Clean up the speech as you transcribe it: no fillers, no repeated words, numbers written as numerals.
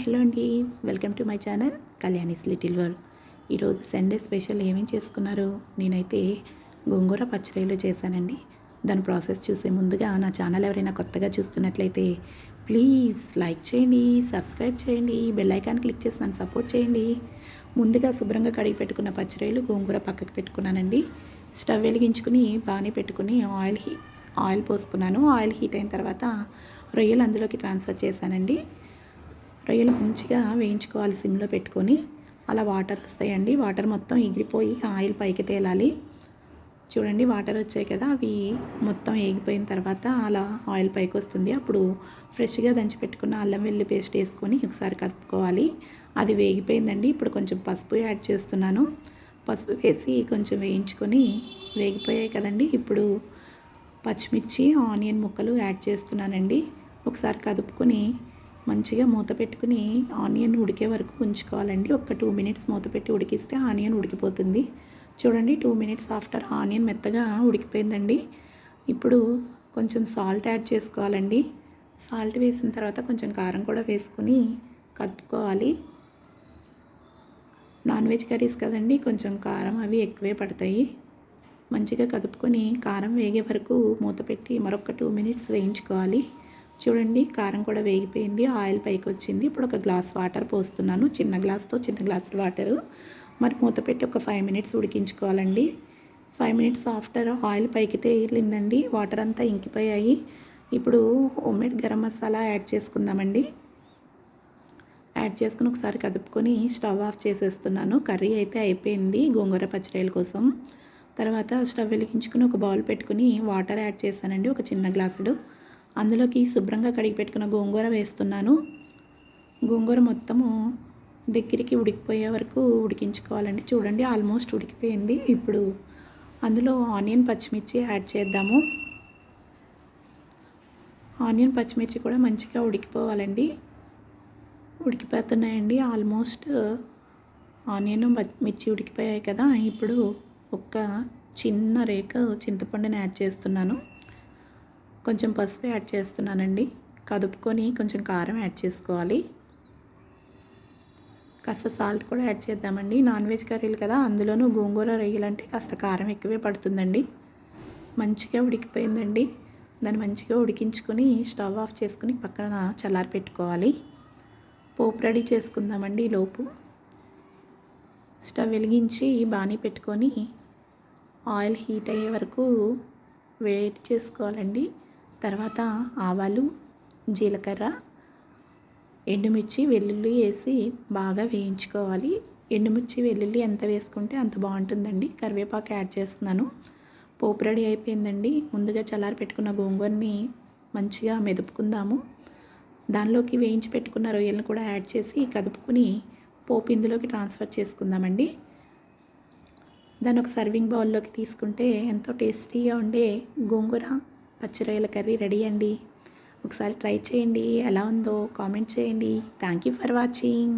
Hello అండి. Welcome to my channel Kalyani's little world. ఈరోజు Sunday special ఏమేం చేసుకున్నారు? నేనైతే గోంగూర పచ్చడిలు చేశానండి. దాని ప్రాసెస్ చూసే ముందుగా నా ఛానల్ ఎవరైనా కొత్తగా చూస్తున్నట్లయితే ప్లీజ్ లైక్ చేయండి, సబ్స్క్రైబ్ చేయండి, బెల్ ఐకాన్ క్లిక్ చేసి నన్ను సపోర్ట్ చేయండి. ముందుగా శుభ్రంగా కడిగి పెట్టుకున్న పచ్చడిలు గోంగూర పక్కకు పెట్టుకున్నానండి. స్టవ్ వెలిగించుకుని బాగానే పెట్టుకుని ఆయిల్ పోసుకున్నాను. ఆయిల్ హీట్ అయిన తర్వాత రొయ్యలు అందులోకి ట్రాన్స్ఫర్ చేశానండి. రొయ్యలు మంచిగా వేయించుకోవాలి సిమ్లో పెట్టుకొని. అలా వాటర్ వస్తాయండి. వాటర్ మొత్తం ఎగిరిపోయి ఆయిల్ పైకి తేలాలి. చూడండి వాటర్ వచ్చాయి కదా, అవి మొత్తం ఎగిపోయిన తర్వాత అలా ఆయిల్ పైకి వస్తుంది. అప్పుడు ఫ్రెష్గా దంచి పెట్టుకున్న అల్లం వెల్లుల్లి పేస్ట్ వేసుకొని ఒకసారి కలుపుకోవాలి. అది వేగిపోయిందండి. ఇప్పుడు కొంచెం పసుపు యాడ్ చేస్తున్నాను. పసుపు వేసి కొంచెం వేయించుకొని వేగిపోయాయి కదండి. ఇప్పుడు పచ్చిమిర్చి ఆనియన్ ముక్కలు యాడ్ చేస్తున్నానండి. ఒకసారి కదుపుకొని మంచిగా మూత పెట్టుకుని ఆనియన్ ఉడికే వరకు ఉంచుకోవాలండి. ఒక 2 మినిట్స్ మూత పెట్టి ఉడికిస్తే ఆనియన్ ఉడికిపోతుంది. చూడండి 2 మినిట్స్ ఆఫ్టర్ ఆనియన్ మెత్తగా ఉడికిపోయిందండి. ఇప్పుడు కొంచెం సాల్ట్ యాడ్ చేసుకోవాలండి. సాల్ట్ వేసిన తర్వాత కొంచెం కారం కూడా వేసుకుని కలుపుకోవాలి. నాన్ వెజ్ కర్రీస్ కదండి, కొంచెం కారం అవి ఎక్కువే పడతాయి. మంచిగా కదుపుకొని కారం వేగే వరకు మూత పెట్టి మరొక 2 మినిట్స్ వేయించుకోవాలి. చూడండి కారం కూడా వేగిపోయింది, ఆయిల్ పైకి వచ్చింది. ఇప్పుడు ఒక గ్లాస్ వాటర్ పోస్తున్నాను. చిన్న గ్లాస్తో చిన్న గ్లాసుల వాటరు. మరి మూత పెట్టి ఒక 5 మినిట్స్ ఉడికించుకోవాలండి. 5 మినిట్స్ ఆఫ్టర్ ఆయిల్ పైకి తేలిందండి. వాటర్ అంతా ఇంకిపోయాయి. ఇప్పుడు హోమ్మేడ్ గరం మసాలా యాడ్ చేసుకుందామండి. యాడ్ చేసుకుని ఒకసారి కదుపుకొని స్టవ్ ఆఫ్ చేసేస్తున్నాను. కర్రీ అయితే అయిపోయింది గోంగూర పచ్చడిల కోసం. తర్వాత స్టవ్ వెలిగించుకుని ఒక బౌల్ పెట్టుకుని వాటర్ యాడ్ చేశానండి, ఒక చిన్న గ్లాసుడు. అందులోకి శుభ్రంగా కడిగి పెట్టుకున్న గోంగూర వేస్తున్నాను. గోంగూర మొత్తము దగ్గరికి ఉడికిపోయే వరకు ఉడికించుకోవాలండి. చూడండి ఆల్మోస్ట్ ఉడికిపోయింది. ఇప్పుడు అందులో ఆనియన్ పచ్చిమిర్చి యాడ్ చేద్దాము. ఆనియన్ పచ్చిమిర్చి కూడా మంచిగా ఉడికిపోవాలండి. ఉడికిపోతున్నాయండి. ఆల్మోస్ట్ ఆనియన్ మిర్చి ఉడికిపోయాయి కదా. ఇప్పుడు ఒక చిన్న రేక చింతపండుని యాడ్ చేస్తున్నాను. కొంచెం పసుపు యాడ్ చేస్తున్నానండి. కదుపుకొని కొంచెం కారం యాడ్ చేసుకోవాలి. కాస్త సాల్ట్ కూడా యాడ్ చేద్దామండి. నాన్ వెజ్ కర్రీలు కదా, అందులోనూ గోంగూర రొయ్యలంటే కాస్త కారం ఎక్కువే పడుతుందండి. మంచిగా ఉడికిపోయిందండి. దాన్ని మంచిగా ఉడికించుకొని స్టవ్ ఆఫ్ చేసుకుని పక్కన చల్లారి పెట్టుకోవాలి. పోపు రెడీ చేసుకుందామండి. లోపు స్టవ్ వెలిగించి బాణీ పెట్టుకొని ఆయిల్ హీట్ అయ్యే వరకు వేడి చేసుకోవాలండి. తర్వాత ఆవాలు, జీలకర్ర, ఎండుమిర్చి, వెల్లుల్లి వేసి బాగా వేయించుకోవాలి. ఎండుమిర్చి వెల్లుల్లి ఎంత వేసుకుంటే అంత బాగుంటుందండి. కరివేపాకు యాడ్ చేస్తున్నాను. పోపు రెడీ అయిపోయిందండి. ముందుగా చల్లారి పెట్టుకున్న గోంగూరని మంచిగా మెదుపుకుందాము. దానిలోకి వేయించి పెట్టుకున్న రొయ్యలను కూడా యాడ్ చేసి కదుపుకుని పోపు ఇందులోకి ట్రాన్స్ఫర్ చేసుకుందామండి. దాన్ని ఒక సర్వింగ్ బౌల్లోకి తీసుకుంటే ఎంతో టేస్టీగా ఉండే గోంగూర పచ్చి రొయ్యల కర్రీ రెడీ అండి. ఒకసారి ట్రై చేయండి. ఎలా ఉందో కామెంట్ చేయండి. Thank you for watching.